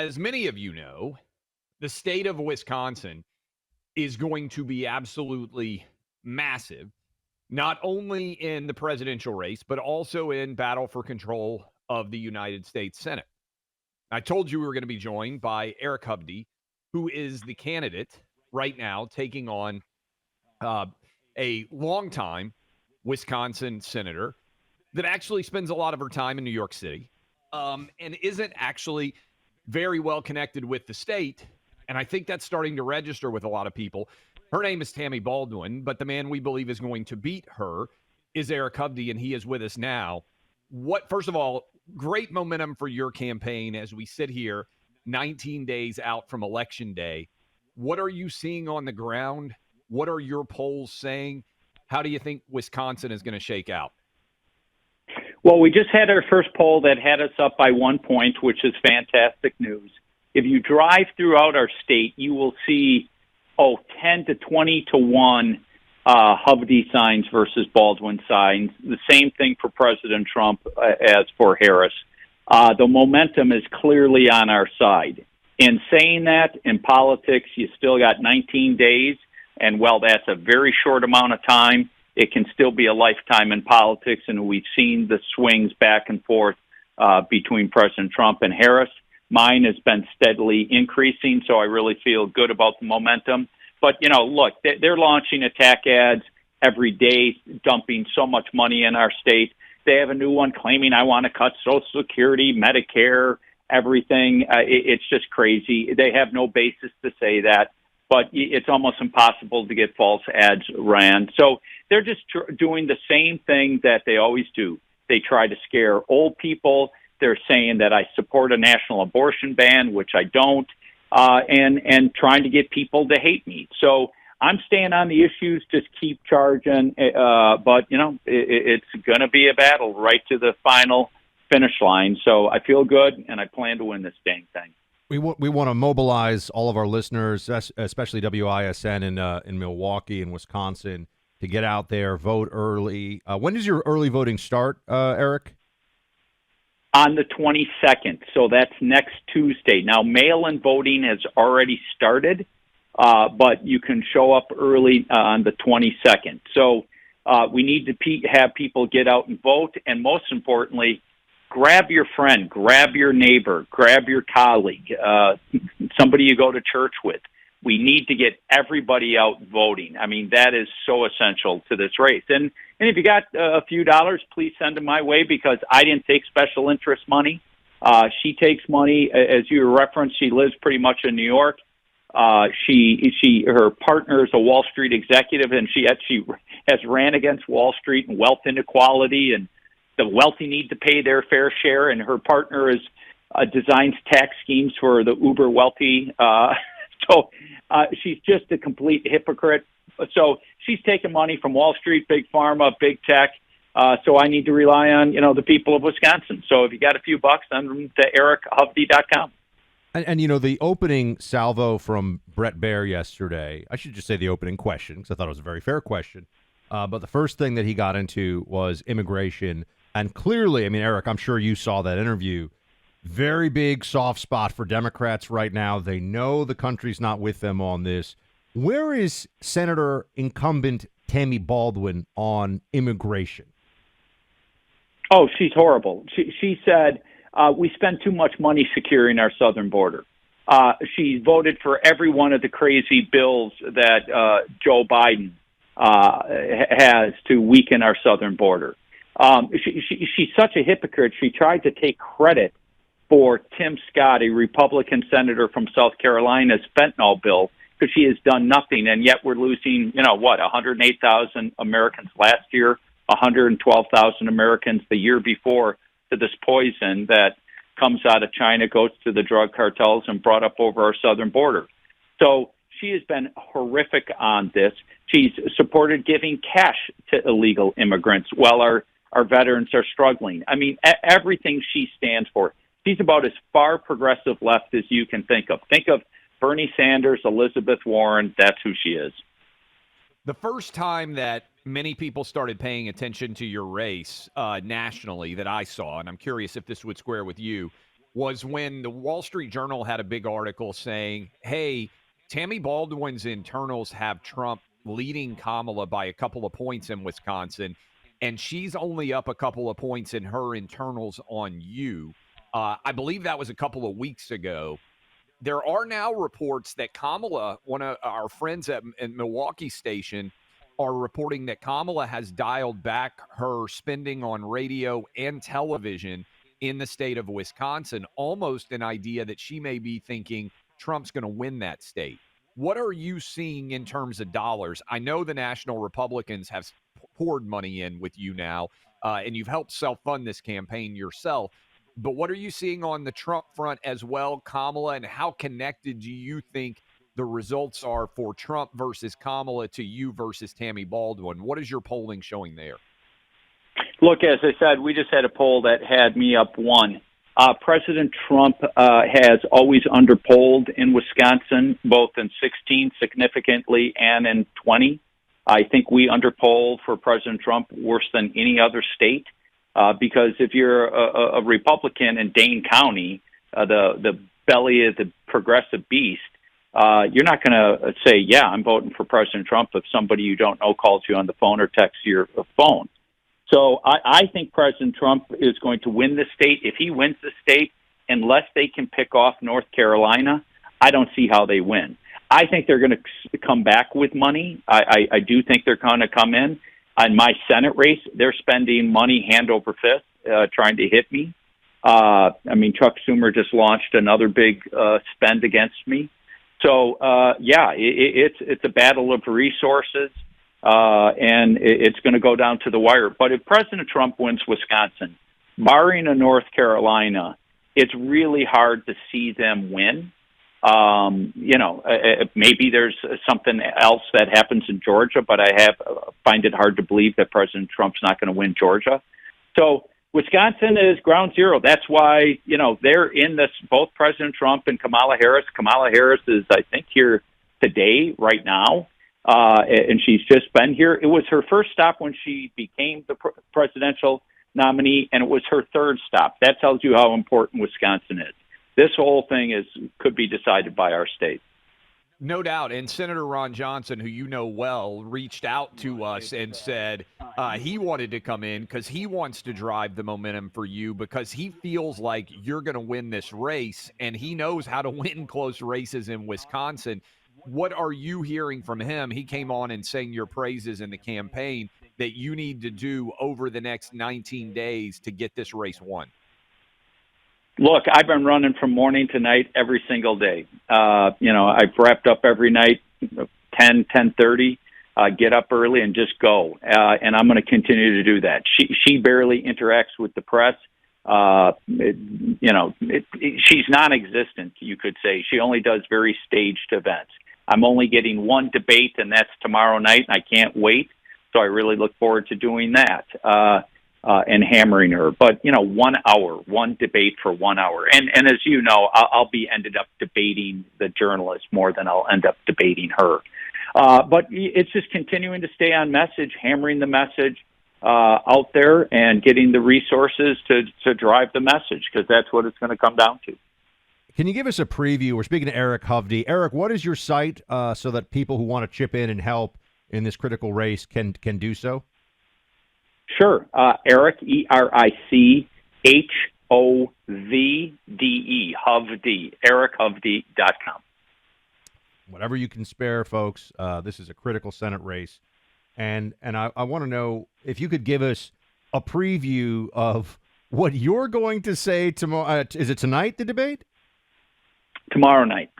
as many of you know, the state of Wisconsin is going to be absolutely massive, not only in the presidential race, but also in battle for control of the United States Senate. I told you we were going to be joined by Eric Hovde, who is the candidate right now taking on uh, a longtime Wisconsin senator that actually spends a lot of her time in New York City and isn't actually very well connected with the state. And I think that's starting to register with a lot of people. Her name is Tammy Baldwin, but the man we believe is going to beat her is Eric Hovde, and he is with us now. First of all, great momentum for your campaign as we sit here 19 days out from Election Day. What are you seeing on the ground? What are your polls saying? How do you think Wisconsin is going to shake out? Well, we just had our first poll that had us up by 1 point, which is fantastic news. If you drive throughout our state, you will see, 10 to 20 to 1 Hovde signs versus Baldwin signs. The same thing for President Trump as for Harris. The momentum is clearly on our side. In saying that, in politics, you still got 19 days, and while that's a very short amount of time, it can still be a lifetime in politics, and we've seen the swings back and forth between President Trump and Harris. Mine has been steadily increasing, so I really feel good about the momentum. But, look, they're launching attack ads every day, dumping so much money in our state. They have a new one claiming I want to cut Social Security, Medicare, everything. It's just crazy. They have no basis to say that, but it's almost impossible to get false ads ran. So they're just doing the same thing that they always do. They try to scare old people. They're saying that I support a national abortion ban, which I don't, and trying to get people to hate me. So I'm staying on the issues, just keep charging. But, it's going to be a battle right to the final finish line. So I feel good, and I plan to win this dang thing. We want to mobilize all of our listeners, especially WISN in Milwaukee and Wisconsin, to get out there, vote early. When does your early voting start, Eric? On the 22nd, so that's next Tuesday. Now, mail-in voting has already started, but you can show up early on the 22nd. So we need to have people get out and vote, and most importantly, grab your friend, grab your neighbor, grab your colleague, somebody you go to church with. We need to get everybody out voting. I mean, that is so essential to this race. And if you got a few dollars, please send them my way, because I didn't take special interest money. She takes money, as you referenced. She lives pretty much in New York. Her partner is a Wall Street executive, and she has ran against Wall Street and wealth inequality, and the wealthy need to pay their fair share. And her partner designs tax schemes for the uber wealthy. So she's just a complete hypocrite. So she's taking money from Wall Street, big pharma, big tech. So I need to rely on, the people of Wisconsin. So if you got a few bucks, send them to erichovde.com. And the opening salvo from Brett Baer yesterday, I should just say the opening question, because I thought it was a very fair question. But the first thing that he got into was immigration. And clearly, Eric, I'm sure you saw that interview. Very big soft spot for Democrats right now. They know the country's not with them on this. Where is Senator incumbent Tammy Baldwin on immigration? Oh, she's horrible. She said, we spend too much money securing our southern border. She voted for every one of the crazy bills that Joe Biden has to weaken our southern border. She's such a hypocrite. She tried to take credit for Tim Scott, a Republican senator from South Carolina's fentanyl bill, because she has done nothing, and yet we're losing, 108,000 Americans last year, 112,000 Americans the year before to this poison that comes out of China, goes to the drug cartels, and brought up over our southern border. So she has been horrific on this. She's supported giving cash to illegal immigrants while our veterans are struggling. Everything she stands for. She's about as far progressive left as you can think of. Think of Bernie Sanders, Elizabeth Warren. That's who she is. The first time that many people started paying attention to your race nationally that I saw, and I'm curious if this would square with you, was when the Wall Street Journal had a big article saying, hey, Tammy Baldwin's internals have Trump leading Kamala by a couple of points in Wisconsin, and she's only up a couple of points in her internals on you. I believe that was a couple of weeks ago. There are now reports that Kamala, one of our friends at Milwaukee station, are reporting that Kamala has dialed back her spending on radio and television in the state of Wisconsin, almost an idea that she may be thinking Trump's going to win that state. What are you seeing in terms of dollars? I know the National Republicans have poured money in with you now, and you've helped self-fund this campaign yourself. But what are you seeing on the Trump front as well, Kamala, and how connected do you think the results are for Trump versus Kamala to you versus Tammy Baldwin? What is your polling showing there? Look, as I said, we just had a poll that had me up one. President Trump has always underpolled in Wisconsin, both in 16 significantly and in 20. I think we underpoll for President Trump worse than any other state. Because if you're a Republican in Dane County, the belly of the progressive beast, you're not going to say, yeah, I'm voting for President Trump if somebody you don't know calls you on the phone or texts your phone. So I think President Trump is going to win the state. If he wins the state, unless they can pick off North Carolina, I don't see how they win. I think they're going to come back with money. I do think they're going to come in. On my Senate race, they're spending money hand over fist, trying to hit me. Chuck Schumer just launched another big spend against me. So, it's a battle of resources, and it's going to go down to the wire. But if President Trump wins Wisconsin, barring a North Carolina, it's really hard to see them win. Maybe there's something else that happens in Georgia, but I find it hard to believe that President Trump's not going to win Georgia. So Wisconsin is ground zero. That's why, they're in this, both President Trump and Kamala Harris. Kamala Harris is, I think, here today, right now, and she's just been here. It was her first stop when she became the presidential nominee, and it was her third stop. That tells you how important Wisconsin is. This whole thing could be decided by our state. No doubt. And Senator Ron Johnson, who you know well, reached out to us and said he wanted to come in because he wants to drive the momentum for you because he feels like you're going to win this race, and he knows how to win close races in Wisconsin. What are you hearing from him? He came on and sang your praises in the campaign that you need to do over the next 19 days to get this race won. Look, I've been running from morning to night every single day. I've wrapped up every night, 10:30, get up early and just go. And I'm going to continue to do that. She barely interacts with the press. She's non-existent, you could say. She only does very staged events. I'm only getting one debate, and that's tomorrow night, and I can't wait. So I really look forward to doing that. And hammering her. But, 1 hour, one debate for 1 hour. And as you know, I'll be ended up debating the journalist more than I'll end up debating her. But it's just continuing to stay on message, hammering the message out there and getting the resources to drive the message, because that's what it's going to come down to. Can you give us a preview? We're speaking to Eric Hovde. Eric, what is your site so that people who want to chip in and help in this critical race can do so? Sure. Eric, EricHovde, Hovde, EricHovde.com. Whatever you can spare, folks. This is a critical Senate race. And I want to know if you could give us a preview of what you're going to say tomorrow. Is it tonight, the debate? Tomorrow night.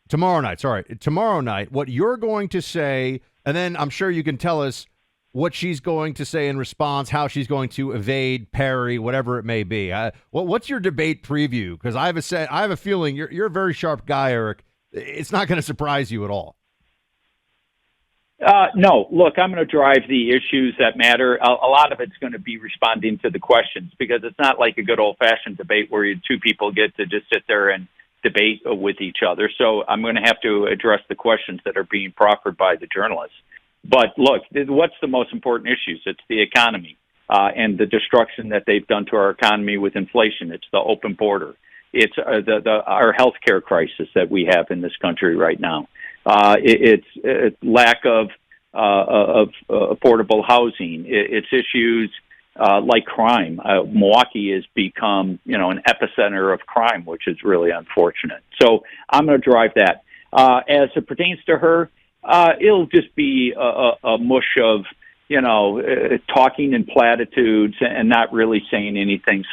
Tomorrow night. Sorry. Tomorrow night, what you're going to say, and then I'm sure you can tell us what she's going to say in response, how she's going to evade, parry, whatever it may be. What's your debate preview? Because I have a feeling you're a very sharp guy, Eric. It's not going to surprise you at all. No, look, I'm going to drive the issues that matter. A lot of it's going to be responding to the questions, because it's not like a good old-fashioned debate where two people get to just sit there and debate with each other. So I'm going to have to address the questions that are being proffered by the journalists. But look, what's the most important issues? It's the economy and the destruction that they've done to our economy with inflation. It's the open border. It's our healthcare crisis that we have in this country right now. It's lack of affordable housing. It's issues like crime. Milwaukee has become, an epicenter of crime, which is really unfortunate. So I'm going to drive that. As it pertains to her, it'll just be a mush of, talking in platitudes and not really saying anything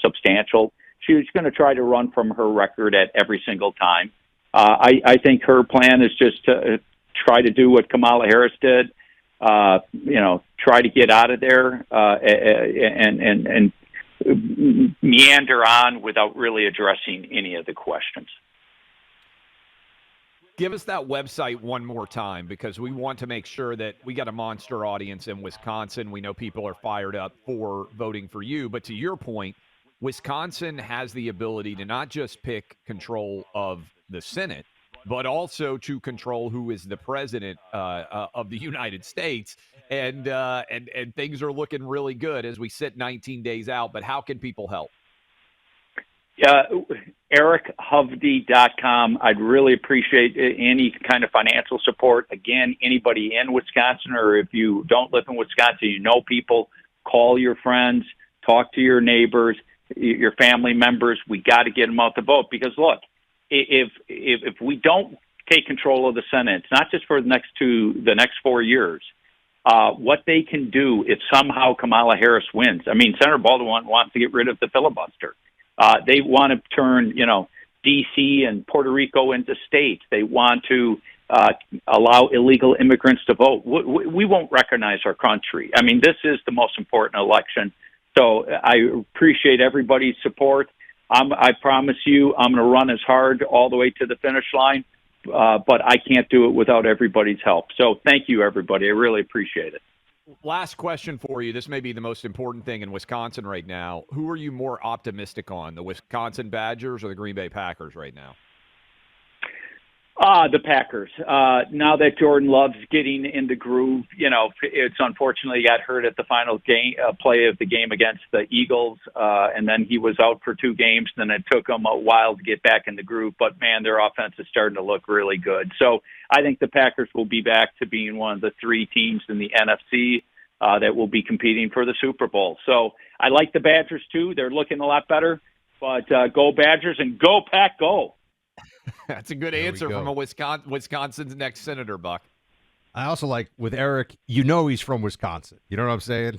substantial. She's going to try to run from her record at every single time. I think her plan is just to try to do what Kamala Harris did, try to get out of there and meander on without really addressing any of the questions. Give us that website one more time, because we want to make sure that we got a monster audience in Wisconsin. We know people are fired up for voting for you. But to your point, Wisconsin has the ability to not just pick control of the Senate, but also to control who is the president of the United States. And things are looking really good as we sit 19 days out. But how can people help? EricHovde.com. I'd really appreciate any kind of financial support. Again, anybody in Wisconsin, or if you don't live in Wisconsin, you know people, call your friends, talk to your neighbors, your family members. We got to get them out to vote, because look, if we don't take control of the Senate, it's not just for the next 4 years. What they can do if somehow Kamala Harris wins. I mean, Senator Baldwin wants to get rid of the filibuster. They want to turn, D.C. and Puerto Rico into states. They want to allow illegal immigrants to vote. We won't recognize our country. I mean, this is the most important election. So I appreciate everybody's support. I promise you I'm going to run as hard all the way to the finish line, but I can't do it without everybody's help. So thank you, everybody. I really appreciate it. Last question for you. This may be the most important thing in Wisconsin right now. Who are you more optimistic on, the Wisconsin Badgers or the Green Bay Packers right now? The Packers. Now that Jordan Love's getting in the groove, it's unfortunately got hurt at the final play of the game against the Eagles, and then he was out for 2 games. Then it took him a while to get back in the groove. But, man, their offense is starting to look really good. So I think the Packers will be back to being one of the 3 teams in the NFC that will be competing for the Super Bowl. So I like the Badgers, too. They're looking a lot better. But go Badgers and go Pack, go. That's a good answer from a Wisconsin's next senator, Buck. I also like, with Eric, he's from Wisconsin. You know what I'm saying?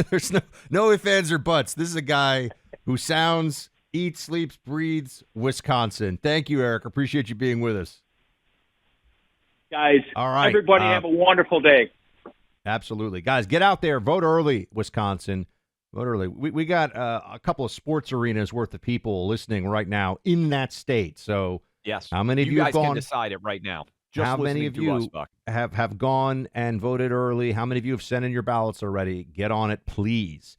There's no ifs, ands, or buts. This is a guy who sounds, eats, sleeps, breathes Wisconsin. Thank you, Eric. Appreciate you being with us. Guys, all right. Everybody have a wonderful day. Absolutely. Guys, get out there. Vote early, Wisconsin. Vote early. We got a couple of sports arenas worth of people listening right now in that state. So, yes, how many of you guys have gone? Can decide it right now. Just how many of you have gone and voted early? How many of you have sent in your ballots already? Get on it, please.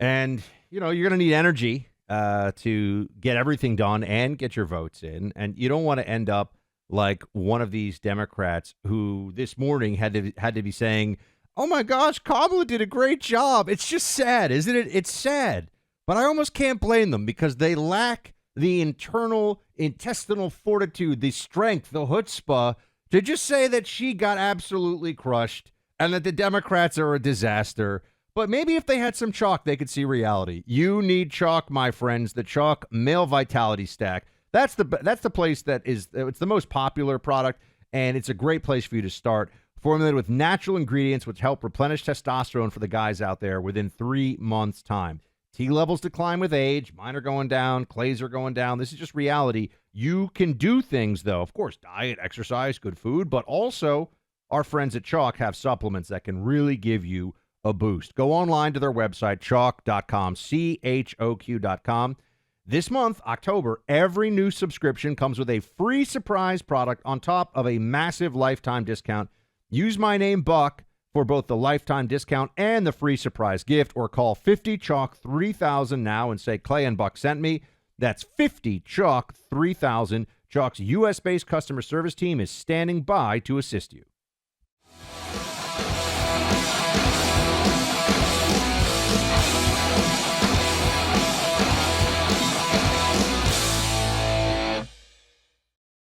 And, you're going to need energy to get everything done and get your votes in. And you don't want to end up like one of these Democrats who this morning had to be saying, "Oh my gosh, Kamala did a great job." It's just sad, isn't it? It's sad. But I almost can't blame them, because they lack the intestinal fortitude, the strength, the chutzpah to just say that she got absolutely crushed and that the Democrats are a disaster. But maybe if they had some chalk, they could see reality. You need chalk, my friends. The Chalk Male Vitality Stack. That's the place it's the most popular product, and it's a great place for you to start. Formulated with natural ingredients which help replenish testosterone for the guys out there within 3 months' time. T levels decline with age. Mine are going down. Clay's are going down. This is just reality. You can do things, though. Of course, diet, exercise, good food, but also our friends at Chalk have supplements that can really give you a boost. Go online to their website, chalk.com, CHOQ.com. This month, October, every new subscription comes with a free surprise product on top of a massive lifetime discount. Use my name, Buck, for both the lifetime discount and the free surprise gift, or call 50-CHALK-3000 now and say Clay and Buck sent me. That's 50-CHALK-3000. Chalk's U.S.-based customer service team is standing by to assist you.